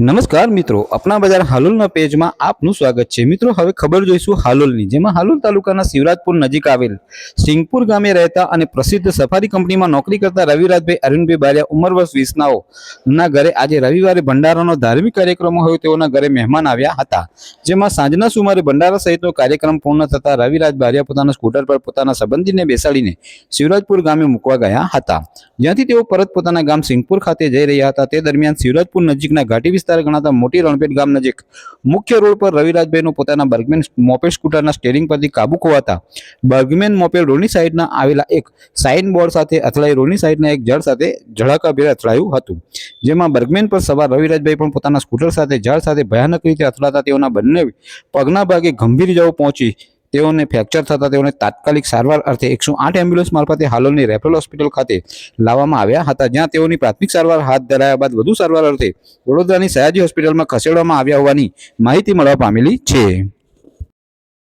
નમસ્કાર મિત્રો, અપના બજાર હાલોલના પેજમાં આપનું સ્વાગત છે। મિત્રો, હવે ખબર જોઈશું હાલોલની, જેમાં હાલોલ તાલુકાના શિવરાજપુર નજીક આવેલ સિંગપુર ગામે રહેતા અને પ્રસિદ્ધ સફારી કંપનીમાં નોકરી કરતા રવિરાજભાઈ અરવિંદભાઈ બારિયા ઉંમર વર્ષ 20 ના ઘરે આજે રવિવારે ભંડારાનો ધાર્મિક કાર્યક્રમ હોય તેઓના ઘરે મહેમાન આવ્યા હતા, જેમાં સાંજના સુમારે ભંડારા સહિતનો કાર્યક્રમ પૂર્ણ થતા રવિરાજ બારિયા પોતાના સ્કૂટર પર પોતાના સંબંધીને બેસાડીને શિવરાજપુર ગામે મૂકવા ગયા હતા, જ્યાંથી તેઓ પરત પોતાના ગામ સિંગપુર ખાતે જઈ રહ્યા હતા। તે દરમિયાન શિવરાજપુર નજીકના ઘાટી વિસ્તાર ગણાતા મોટી રણપેટ ગામ નજીક મુખ્ય રોડ પર રવિરાજભાઈનું પોતાના બર્ગમેન મોપેડ સ્કૂટરના સ્ટીયરિંગ પરથી કાબુ ખોવાતા બર્ગમેન મોપેડ રોડની સાઈડના આવેલા એક સાઇન બોર્ડ સાથે અથડાઈ રોડની સાઈડના એક ઝાડ સાથે ધડાકાભેર અથડાયું હતું, જેમાં બર્ગમેન પર સવાર રવિરાજભાઈ પણ પોતાના સ્કૂટર સાથે ઝાડ સાથે ભયાનક રીતે અથડાતા તેઓના બંને પગના ભાગે ગંભીર ઇજાઓ પહોંચી તેઓને ફ્રેક્ચર થતા તેઓને તાત્કાલિક સારવાર અર્થે 108 એમ્બ્યુલન્સ મારફતે હાલોલની રેફરલ હોસ્પિટલ ખાતે લાવવામાં આવ્યા હતા, જ્યાં તેઓની પ્રાથમિક સારવાર હાથ ધરાયા બાદ વધુ સારવાર અર્થે વડોદરાની સયાજી હોસ્પિટલમાં ખસેડવામાં આવ્યા હોવાની માહિતી મળવા પામેલી છે।